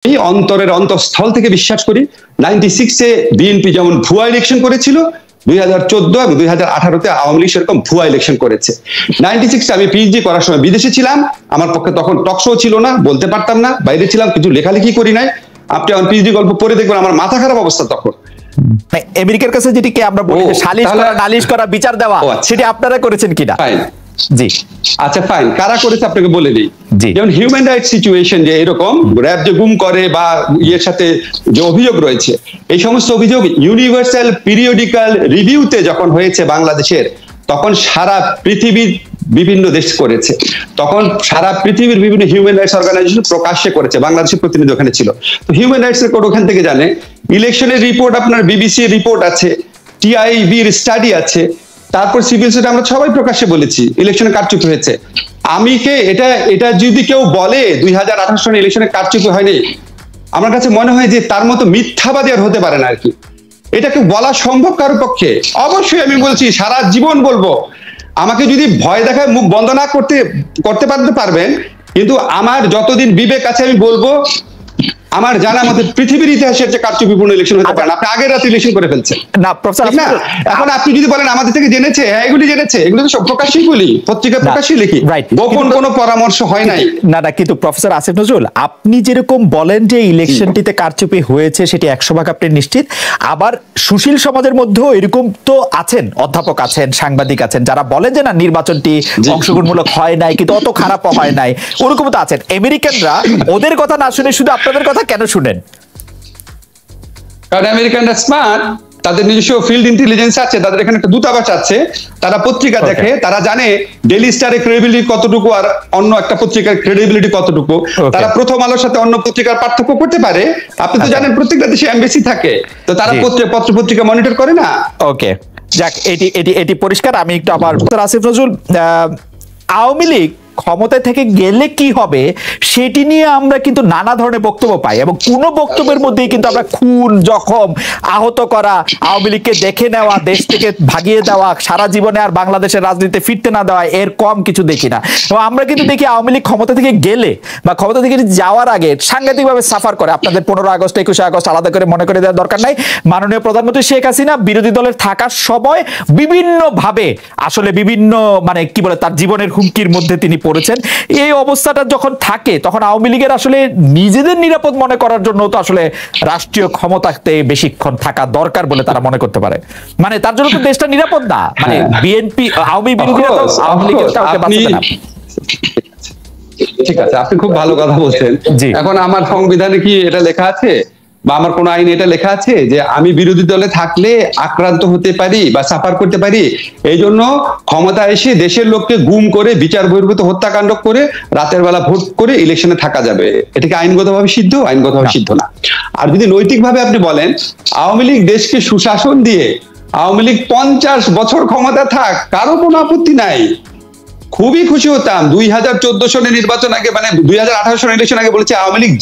এই অন্তরের অন্তঃস্থল থেকে বিশ্বাস করি 96-এ বিএনপি যেমন ভুয়া ইলেকশন করেছিল, 2014 এবং 2018-তে আওয়ামী লীগ সেরকম ভুয়া ইলেকশন করেছে। 96-এ আমি পিএইচডি করার সময় বিদেশে ছিলাম, আমার পক্ষে তখন টকশো ছিল না, বলতে পারতাম না, বাইরে ছিলাম, কিছু লেখালেখি করি নাই। আপনি আমার পিএইচডি গল্প পড়ে দেখবেন আমার মাথা খারাপ অবস্থা তখন। আমেরিকার কাছে যেটিকে আমরা বলি সালিশ করা, নালিশ করা, বিচার দেওয়া, সেটি আপনারা করেছেন কিনা? জি আচ্ছা ফাইন, কারা করেছে আপনাকে বলে দিই। যেমন হিউম্যান রাইটস সিচুয়েশন, যে এরকম র‍্যাব যে গুম করে বা ইয়ের সাথে যে অভিযোগ রয়েছে, এই সমস্ত অভিযোগ ইউনিভার্সাল পিরিয়ডিক্যাল রিভিউতে যখন হয়েছে বাংলাদেশের, তখন সারা পৃথিবীর বিভিন্ন দেশ করেছে, তখন সারা পৃথিবীর বিভিন্ন হিউম্যান রাইটস অর্গানাইজেশন প্রকাশ্যে করেছে, বাংলাদেশের প্রতিনিধি ওখানে ছিল। তো হিউম্যান রাইটস রেকর্ড ওখান থেকে জানে, ইলেকশনের রিপোর্ট আপনার বিবিসি রিপোর্ট আছে, টিআইবির স্টাডি আছে, তারপর সিভিল সার্ভিস আমরা সবাই প্রকাশ্যে বলেছি ইলেকশনে কারচুপি হয়েছে। আমি কে এটা যদি কেউ বলে 2028 সনে ইলেকশনে কারচুপি হয়নি, আমার কাছে মনে হয় যে তার মতো মিথ্যাবাদী আর হতে পারে না আর কি। এটাকে বলা সম্ভব কারোর পক্ষে? অবশ্যই আমি বলছি, সারা জীবন বলবো। আমাকে যদি ভয় দেখায় মুখ বন্ধ না করতে পারবেন, কিন্তু আমার যতদিন বিবেক আছে আমি বলবো, আমার জানা মতে পৃথিবীর ইতিহাসের যে কারচুপিপূর্ণ ইলেকশন হতে পারে না। আপনি আগের রাতে ইলেকশন করে ফেলছেন না প্রফেসর। এখন আপনি যদি বলেন আমাদের থেকে জেনেছে, হ্যাঁ এগুলি জেনেছে, এগুলো তো সব প্রকাশ্যই বলি, পত্রিকায় প্রকাশ্যই লিখি, গোপন কোনো পরামর্শ হয় নাই। না কিন্তু প্রফেসর আসিফ নজরুল, আপনি যেরকম বলেন যে ইলেকশনটিতে কারচুপি হয়েছে সেটি 100% আপনি নিশ্চিত, আবার সুশীল সমাজের মধ্যেও এরকম তো আছেন, অধ্যাপক আছেন, সাংবাদিক আছেন, যারা বলেন যে না নির্বাচনটি অংশগ্রহণমূলক হয় নাই, কিন্তু অত খারাপও হয় নাই, ওরকম তো আছেন। আমেরিকানরা ওদের কথা না শুনে শুধু আপনাদের কথা কেন শুনেন? কারণ আমেরিকানরা স্মার্ট, তাদের নিজস্ব ফিল্ড ইন্টেলিজেন্স আছে, তাদের এখানে একটা দূতাবাস আছে, তারা পত্রিকা দেখে, তারা জানে ডেইলি স্টারের ক্রেডিবিলিটি কতটুকু আর অন্য একটা পত্রিকার ক্রেডিবিলিটি কতটুকু, তারা প্রথম আলোর সাথে অন্য পত্রিকার পার্থক্য করতে পারে। আপনি তো জানেন প্রত্যেকটা দেশে এমবেসি থাকে, তো তারা পত্র পত্রিকা মনিটর করে না। ওকে, যাক, এটি পরিষ্কার। আমি একটু আবার আসিফ নজরুল, আওয়ামী লীগ ক্ষমতায় থেকে গেলে কি হবে সেটি নিয়ে আমরা কিন্তু নানা ধরনের বক্তব্য পাই, এবং কোন বক্তব্যের মধ্যেই কিন্তু আমরা খুন, জখম, আহত করা, আওয়ামী লীগকে দেখে নেওয়া, দেশ থেকে ভাগিয়ে দেওয়া, সারা জীবনে আর বাংলাদেশের রাজনীতিতে ফিরতে না দেওয়া, এর কম কিছু দেখি না। এবং আমরা কিন্তু দেখি আওয়ামী লীগ ক্ষমতা থেকে গেলে বা ক্ষমতা থেকে যাওয়ার আগে সাংঘাতিকভাবে সাফার করে। আপনাদের 15 আগস্ট 21 আগস্ট আলাদা করে মনে করে দেওয়ার দরকার নাই। মাননীয় প্রধানমন্ত্রী শেখ হাসিনা বিরোধী দলের থাকার সময় বিভিন্নভাবে আসলে বিভিন্ন মানে কি বলে তার জীবনের হুমকির মধ্যে তিনি পড়েছেন। এই অবস্থাটা যখন থাকে, তখন আওয়ামী লীগের আসলে নিজেদের নিরাপদ মনে করার জন্য তো আসলে রাষ্ট্রীয় ক্ষমতাতে বেশিক্ষণ থাকা দরকার বলে তারা মনে করতে পারে। মানে তার জন্য তো দেশটা নিরাপদ না, মানে বিএনপি আওয়ামী বিরোধীরা তো আওয়ামী লীগের কাউকে বাঁচাবে না। ঠিক আছে, আপনি খুব ভালো কথা বলছেন। এখন আমার সংবিধানে কি এটা লেখা আছে বা আমার কোন আইনে এটা লেখা আছে যে আমি বিরোধী দলে থাকলে আক্রান্ত হতে পারি বা সাফার করতে পারি, এই জন্য ক্ষমতা এসে দেশের লোককে গুম করে বিচার বহির্ভূত হত্যাকাণ্ড করে রাতের বেলা ভোট করে ইলেকশনে থাকা যাবে? এটা কি আইনগতভাবে সিদ্ধ? আইনগতভাবে সিদ্ধ না। আর যদি নৈতিকভাবে আপনি বলেন আওয়ামী লীগ দেশকে সুশাসন দিয়ে আওয়ামী লীগ 50 বছর ক্ষমতা থাক, কারো কোনো আপত্তি নাই, খুবই খুশি হতাম। 2014 সনের নির্বাচন আগে, মানে 2018 সনের ইলেকশন আগে বলেছে আওয়ামী লীগ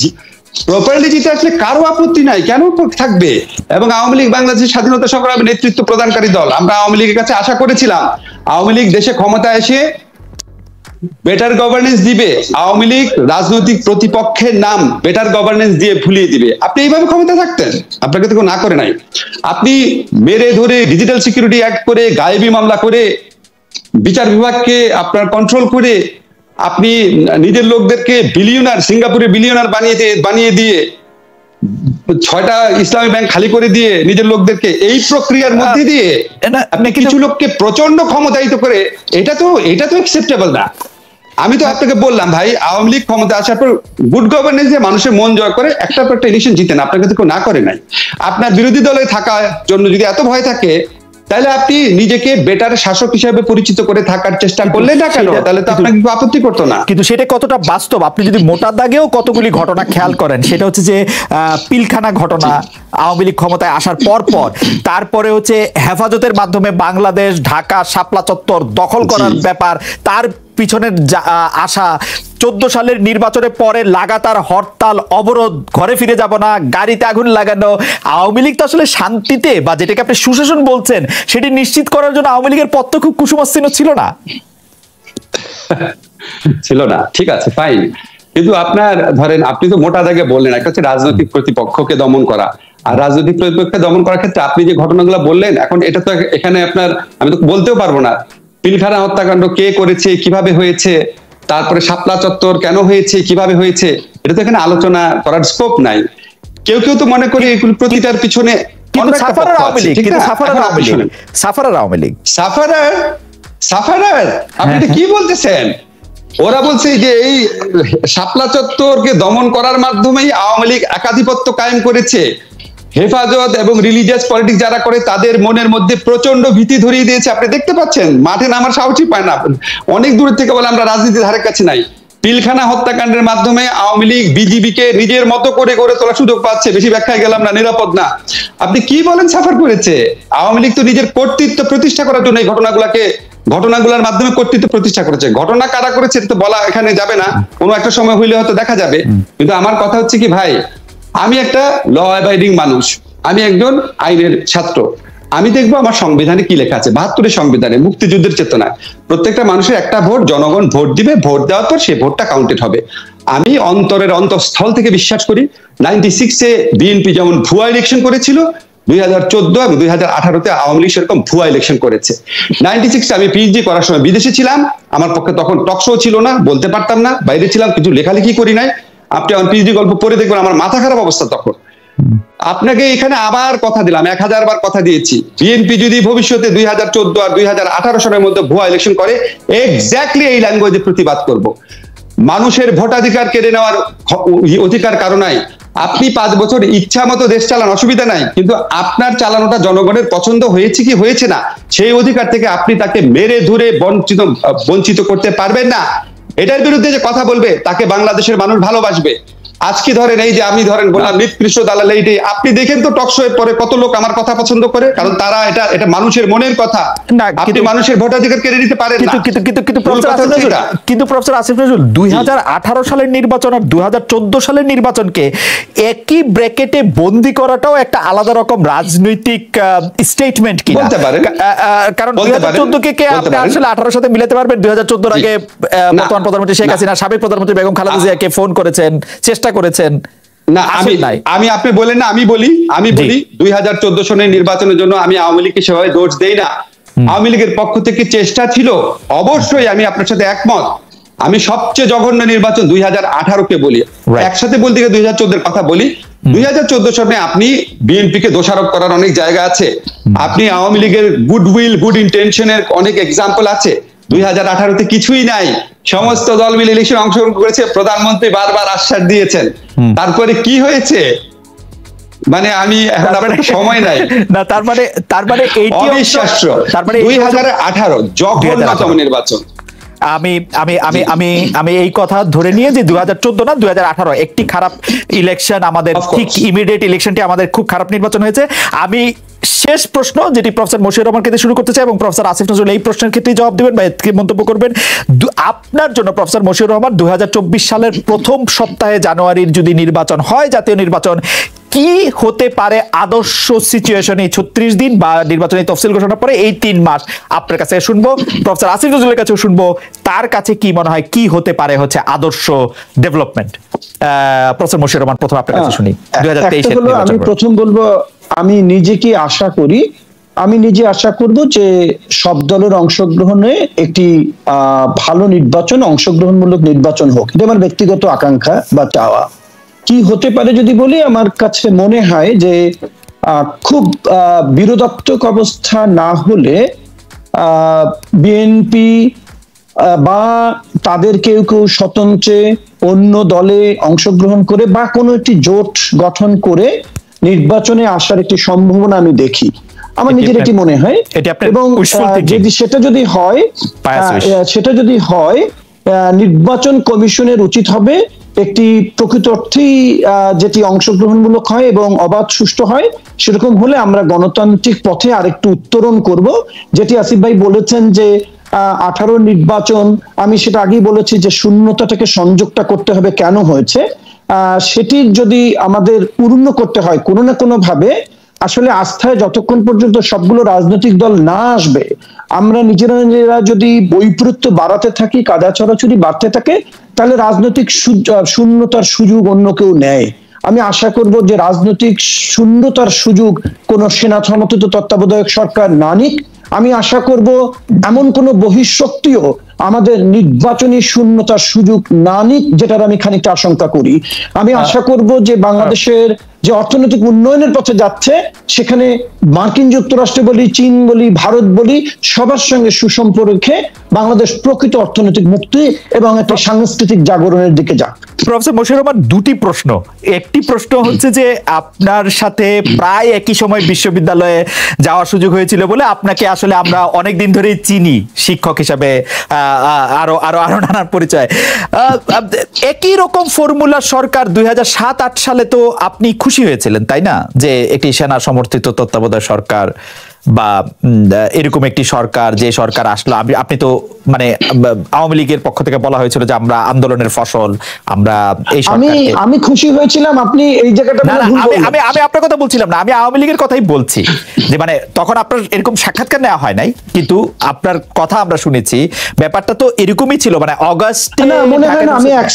প্রপারলি জিতে আসলে কারো আপত্তি নাই, কেন থাকবে? এবং আওয়ামী লীগ বাংলাদেশের স্বাধীনতা সংগ্রামে নেতৃত্ব প্রদানকারী দল। আমরা আওয়ামী লীগের কাছে আশা করেছিলাম আওয়ামী লীগ দেশে ক্ষমতা এসে বেটার গভর্নেন্স দিবে, আওয়ামী লীগ রাজনৈতিক প্রতিপক্ষের নাম বেটার গভর্নেন্স দিয়ে ভুলিয়ে দিবে। আপনি এইভাবে ক্ষমতা থাকতেন? আপনাকে তো কেউ না করে নাই। আপনি মেরে ধরে ডিজিটাল সিকিউরিটি অ্যাক্ট করে, গায়েবী মামলা করে, বিচার বিভাগকে আপনার কন্ট্রোল করে, আপনি নিজের লোকদেরকে বিলিয়নার, সিঙ্গাপুরে বিলিয়নার বানিয়ে দিয়ে 6টা ইসলামী ব্যাংক খালি করে দিয়ে নিজের লোকদেরকে, এই প্রক্রিয়ার মধ্যে দিয়ে আপনি কিছু লোককে প্রচন্ড ক্ষমতায়িত করে, এটা তো অ্যাকসেপ্টেবল না। আমি তো আপনাকে বললাম ভাই, আওয়ামী লীগ ক্ষমতা আসার পর গুড গভর্নেন্স দিয়ে মানুষের মন জয় করে একটা পর একটা ইলেকশন জিতেন, আপনাকে তো কেউ না করে নাই। আপনার বিরোধী দলে থাকার জন্য যদি এত ভয় থাকে, তাহলে আপনি নিজেকে বেটার শাসক হিসেবে পরিচিত করে থাকার চেষ্টা করলে না কেন? তাহলে তো আপনাকে আপত্তি করতো না। কিন্তু সেটা কতটা বাস্তব, আপনি যদি মোটা দাগেও কতগুলি ঘটনা খেয়াল করেন, সেটা হচ্ছে যে পিলখানা ঘটনা আওয়ামী লীগ ক্ষমতায় আসার পর তারপরে হচ্ছে হেফাজতের মাধ্যমে বাংলাদেশ, ঢাকা, শাপলা চত্বর দখল করার ব্যাপার, তার পিছনের আশা 14 সালের নির্বাচনের পরে লাগাতার হরতাল, অবরোধ, ঘরে ফিরে যাব না, গাড়িতে আগুন লাগানো। আওয়ামী লীগ তো আসলে শান্তিতে, বা যেটাকে আপনি সুশাসন বলছেন, সেটি নিশ্চিত করার জন্য আওয়ামী লীগের পথ তো খুব কুসুমস্তীর্ণ ছিল না। ছিল না, ঠিক আছে ফাইন, কিন্তু আপনার ধরেন আপনি তো মোটা দাগে বললেন, একটা হচ্ছে রাজনৈতিক প্রতিপক্ষকে দমন করা, আর রাজনৈতিক প্রতিপক্ষকে দমন করার ক্ষেত্রে আপনি যে ঘটনাগুলো বললেন, এখন এটা তো এখানে আপনার আমি তো বলতেও পারবো না পিলখানা হত্যাকাণ্ড কে করেছে, কিভাবে হয়েছে, তারপরে শাপলা চত্বর কেন হয়েছে, কিভাবে হয়েছে, এটা তো এখানে আলোচনা করার স্কোপ নাই। কেউ কেউ তো মনে করে এগুলো প্রতিটার পিছনে আপনি এটা কি বলতেছেন? ওরা বলছে যে এই শাপলা চত্বরকে দমন করার মাধ্যমেই আওয়ামী লীগ একাধিপত্য কায়েম করেছে। হেফাজত এবং রিলিজিয়াস পলিটিক্স যারা করে তাদের মনের মধ্যে প্রচন্ড ভীতি ধরিয়ে দিয়েছে। আপনি দেখতে পাচ্ছেন মাঠে নামার সাহসই পায় না, অনেক দূর থেকে বলে আমরা রাজনীতির ধারে কাছে নাই। পিলখানা হত্যাকাণ্ডের মাধ্যমে আওয়ামী লীগ বিজিবিকে নিজের মতো করে গড়ে তোলার সুযোগ পাচ্ছে। বেশি ব্যাখ্যায় গেলাম না, নিরাপদ না। আপনি কি বলেন সাফার করেছে? আওয়ামী লীগ তো নিজের কর্তৃত্ব প্রতিষ্ঠা করার জন্য এই ঘটনাগুলোর মাধ্যমে কর্তৃত্ব প্রতিষ্ঠা করেছে। ঘটনা কারা করেছে এটা তো বলা এখানে যাবে না, কোনো একটা সময় হইলে হয়তো দেখা যাবে। কিন্তু আমার কথা হচ্ছে কি ভাই, আমি একটা ল অ্যাবাইডিং মানুষ, আমি একজন আইনের ছাত্র। আমি দেখবো আমার সংবিধানে কি লেখা আছে, 72-এর সংবিধানে মুক্তিযুদ্ধের চেতনায় প্রত্যেকটা মানুষের একটা ভোট, জনগণ ভোট দিবে, ভোট দেওয়ার পর সেই ভোটটা কাউন্টেড হবে। আমি অন্তরের অন্তঃস্থল থেকে বিশ্বাস করি 96-এ বিএনপি যেমন ভুয়া ইলেকশন করেছিল, 2014 এবং 2018-তে আওয়ামী লীগ সেরকম ভুয়া ইলেকশন করেছে। 96-এ আমি পিএইচডি করার সময় বিদেশে ছিলাম, আমার পক্ষে তখন টক শো ছিল না, বলতে পারতাম না, বাইরে ছিলাম, কিছু লেখালেখি করি নাই। আপনি আমার পিএইচডি গল্প পড়ে দেখবেন আমার মাথা খারাপ অবস্থা তখন। আপনাকে এখানে আবার কথা দিলাম, 1000 বার কথা দিয়েছি, বিএনপি যদি ভবিষ্যতে 2014 আর 2018 সালের মধ্যে ভুয়া ইলেকশন করে, এক্স্যাক্টলি এই ল্যাঙ্গুয়েজে প্রতিবাদ করব। মানুষের ভোটাধিকার কেড়ে নেওয়ার অধিকার কারো নাই। আপনি 5 বছর ইচ্ছা মতো দেশ চালান, অসুবিধা নাই, কিন্তু আপনার চালানোটা জনগণের পছন্দ হয়েছে কি হয়েছে না, সেই অধিকার থেকে আপনি তাকে মেরে ধরে বঞ্চিত করতে পারবেন না। এটার বিরুদ্ধে যে কথা বলবে তাকে বাংলাদেশের মানুষ ভালোবাসবে। আজকে ধরেন এই যে আমি ধরেন বললাম নিকৃষ্ট দালাল, এইটাই আপনি দেখেন তো টক শোয়ে পরে কত লোক আমার কথা পছন্দ করে, কারণ তারা এটা মানুষের মনের কথা। আপনি মানুষের ভোটাধিকার কেড়ে নিতে পারেন না। কিন্তু প্রফেসর আসিফ নজরুল 2018 সালের নির্বাচন আর 2014 সালের নির্বাচনকে একই ব্র্যাকেটে বন্দি করাটাও একটা আলাদা রকম রাজনৈতিক স্টেটমেন্ট কি বলতে পারেন, কারণ 2014 কে আপনি আসলে 18 সাথে মিলাতে পারবেন? 2014 আগে বর্তমান প্রধানমন্ত্রী শেখ হাসিনা সাবেক প্রধানমন্ত্রী বেগম খালেদা জিয়াকে ফোন করেছেন, চেষ্টা করেছেন না। আমি আপনি বলেন না, আমি বলি 2014 সনের নির্বাচনের জন্য আমি আওয়ামী লীগকে সেভাবে দোষ দেই না। আওয়ামী লীগের পক্ষ থেকে চেষ্টা ছিল, অবশ্যই আমি আপনার সাথে একমত। আমি সবচেয়ে জঘন্য নির্বাচন 2018-কে বলি, একসাথে বলতে গিয়ে 2014-এর কথা বলি। 2014 সনে আপনি বিএনপিকে দোষারোপ করার অনেক জায়গা আছে, আপনি আওয়ামী লীগের গুডউইল গুড ইন্টেনশনের অনেক এক্সাম্পল আছে। 2018-তে কিছুই নাই, সমস্ত দল মিলে ইলেকশন অংশগ্রহণ করেছে, প্রধানমন্ত্রী বারবার আশ্বাস দিয়েছেন। তারপরে কি হয়েছে মানে আমি এখন আবার সময় নাই না, তার মানে এইটি অবিশ্বাস্য। 2018 জঘন্যতম নির্বাচন। আমি আমি আমি আমি আমি এই কথা ধরে নিয়ে যে 2014 না 2018 একটি খারাপ ইলেকশন, আমাদের ঠিক ইমিডিয়েট ইলেকশনটি আমাদের খুব খারাপ নির্বাচন হয়েছে। আমি শেষ প্রশ্ন যেটি প্রফেসর মশিউর রহমানকে দিয়ে শুরু করতে চাই এবং প্রফেসর আসিফ নজরুল এই প্রশ্নের ক্ষেত্রে জবাব দিবেন বা এতে মন্তব্য করবেন। আপনার জন্য প্রফেসর মশিউর রহমান 2024 সালের প্রথম সপ্তাহে জানুয়ারির যদি নির্বাচন হয়, জাতীয় নির্বাচন, কি হতে পারে আদর্শ সিচুয়েশন এই 36 দিন বা নির্বাচনী তফসিল ঘোষণার পরে এই 3 মাস? আপনার কাছে শুনবো, প্রফেসর আসিফ নজরুলের কাছেও শুনবো, তার কাছে কি মনে হয় কি হতে পারে হচ্ছে আদর্শ ডেভেলপমেন্ট। প্রফেসর মশিউর রহমান প্রথম আপনার কাছে শুনি। 2023 আমি প্রথম বলবো, আমি নিজে কি আশা করি, আমি নিজে আশা করব যে সব দলের অংশগ্রহণে একটি ভালো নির্বাচন, অংশগ্রহণমূলক নির্বাচন হোক। এটা আমার ব্যক্তিগত আকাঙ্ক্ষা বা চাওয়া। কি হতে পারে যদি বলি, আমার কাছে মনে হয় যে খুব বিরোধাত্মক অবস্থা না হলে বিএনপি বা তাদের কেউ কেউ স্বতন্ত্রে অন্য দলে অংশগ্রহণ করে বা কোনো একটি জোট গঠন করে নির্বাচনে আসার একটি সম্ভাবনা আমি দেখি। আমার নিজের এটি মনে হয়। এবং যদি সেটা যদি হয় নির্বাচন কমিশনের উচিত হবে একটি প্রকৃত অর্থেই যেটি অংশগ্রহণমূলক হয় এবং অবাধ সুষ্ঠু হয়, সেরকম হলে আমরা গণতান্ত্রিক পথে আরেকটু উত্তরণ করব। যেটি আসিফ ভাই বলেছেন যে 18 নির্বাচন, আমি সেটা আগেই বলেছি যে শূন্যতাটাকে সংযোগটা করতে হবে কেন হয়েছে, সেটির যদি আমাদের পূর্ণ করতে হয় কোনো না কোনো ভাবে, আসলে আস্থায় যতক্ষণ পর্যন্ত সবগুলো রাজনৈতিক দল না আসবে, আমরা নিজেরা নিজেরা যদি বৈপরীত্য বাড়াতে থাকি, কাদা ছড়াছড়ি বাড়তে থাকে, তাহলে রাজনৈতিক শূন্যতার সুযোগ অন্য কেউ নেয়। আমি আশা করব যে রাজনৈতিক শূন্যতার সুযোগ কোন সেনা সমর্থিত তত্ত্বাবধায়ক সরকার না নিক। আমি আশা করব এমন কোন বহিঃশক্তিও আমাদের নির্বাচনী শূন্যতার সুযোগ না নিক, যেটার আমি খানিকটা আশঙ্কা করি। আমি আশা করব যে বাংলাদেশের যে অর্থনৈতিক উন্নয়নের পথে যাচ্ছে, সেখানে মার্কিন যুক্তরাষ্ট্র বলি, চীন বলি, ভারত বলি, সবার সঙ্গে সুসম্পর্কে বাংলাদেশ প্রকৃত অর্থনৈতিক মুক্তি এবং একটা সাংস্কৃতিক জাগরণের দিকে যাক। প্রফেসর মশিউর রহমান, দুটি প্রশ্ন। একটি প্রশ্ন হচ্ছে যে আপনার সাথে প্রায় একই সময় বিশ্ববিদ্যালয়ে যাওয়ার সুযোগ হয়েছিল বলে আপনাকে আসলে আমরা অনেকদিন ধরেই চিনি শিক্ষক হিসাবে, আরো আরো আরো নানান পরিচয়। একই রকম ফর্মুলার সরকার 2007-08 সালে তো আপনি খুশি হয়েছিলেন, তাই না? যে একটি সেনা সমর্থিত তত্ত্বাবধায়ক সরকার বা এরকম একটি সরকার, যে সরকার আসলো, আপনি তো মানে আওয়ামী লীগের পক্ষ থেকে বলা হয়েছিল যে আমরা আন্দোলনের ফসল, আমরা এই আমি খুশি হয়েছিলাম। আপনি এই জায়গাটা আমি আপনার কথা বলছিলাম না, আমি আওয়ামী লীগের কথাই বলছি। যে মানে তখন আপনার এরকম সাক্ষাৎকার নেওয়া হয় নাই, কিন্তু আপনার কথা আমরা শুনেছি। ব্যাপারটা তো এরকমই ছিল, মানে অগাস্টে। মনে হয় না আমি এক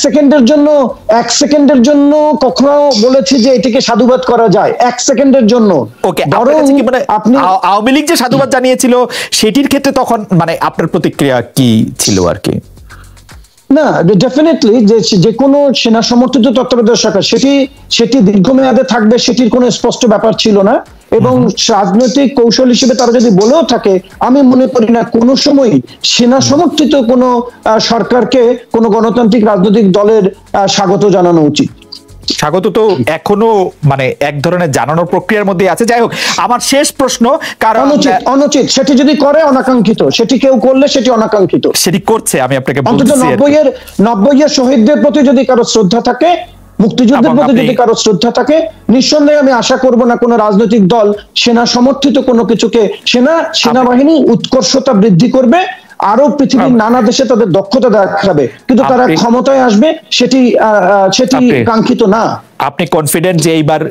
সেকেন্ডের জন্য কখনো বলেছি যে এটাকে সাধুবাদ করা যায়, এক সেকেন্ডের জন্য। ওকে, মানে আপনি আওয়ামী লীগ যে সাধুবাদ জানিয়েছিল সেটির ক্ষেত্রে তখন মানে আপনার প্রতিক্রিয়া কি ছিল আর কি? না, ডেফিনেটলি যে কোনো সেনা সমর্থিত তত্ত্বাবধায়ক সরকার সেটি দীর্ঘমেয়াদে থাকবে, সেটির কোনো স্পষ্ট ব্যাপার ছিল না। এবং রাজনৈতিক কৌশল হিসেবে তারা যদি বলেও থাকে, আমি মনে করি না কোনো সময় সেনা সমর্থিত কোনো সরকারকে কোনো গণতান্ত্রিক রাজনৈতিক দলের স্বাগত জানানো উচিত। স্বাগত তো এখনো মানে এক ধরনের জানানোর প্রক্রিয়ার মধ্যে আছে। যাই হোক, আমার শেষ প্রশ্ন, কারণ অনুচিত সেটি যদি করে অনাকাঙ্ক্ষিত, সেটি কেউ করলে সেটি অনাকাঙ্ক্ষিত, সেটি করছে। আমি আপনাকে অন্তত 90-এর শহীদদের প্রতি যদি কারো শ্রদ্ধা থাকে, মুক্তিযুদ্ধের প্রতি যদি কারো শ্রদ্ধা থাকে, নিঃসন্দেহে আমি আশা করব না কোনো রাজনৈতিক দল সেনা সমর্থিত কোনো কিছুকে, সেনাবাহিনী উৎকর্ষতা বৃদ্ধি করবে, আরো পৃথিবীর নানা দেশে তাদের দক্ষতা দেখাবে, কিন্তু তারা ক্ষমতায় আসবে সেটি কাঙ্ক্ষিত না। আপনি কনফিডেন্ট যে এইবার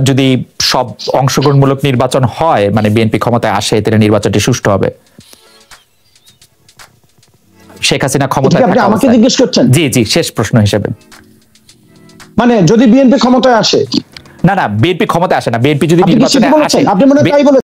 যদি সব অংশগ্রহণমূলক নির্বাচন হয়, মানে বিএনপি ক্ষমতায় আসে, তাহলে নির্বাচনটি সুষ্ঠু হবে? শেখ হাসিনা ক্ষমতায় আপনি আমাকে জিজ্ঞেস করছেন? জি জি, শেষ প্রশ্ন হিসেবে। মানে যদি বিএনপি ক্ষমতায় আসে? না, বিএনপি ক্ষমতায় আসে না, বিএনপি যদি নির্বাচনে আসে। আপনি মনে হয় তাই বলেছেন।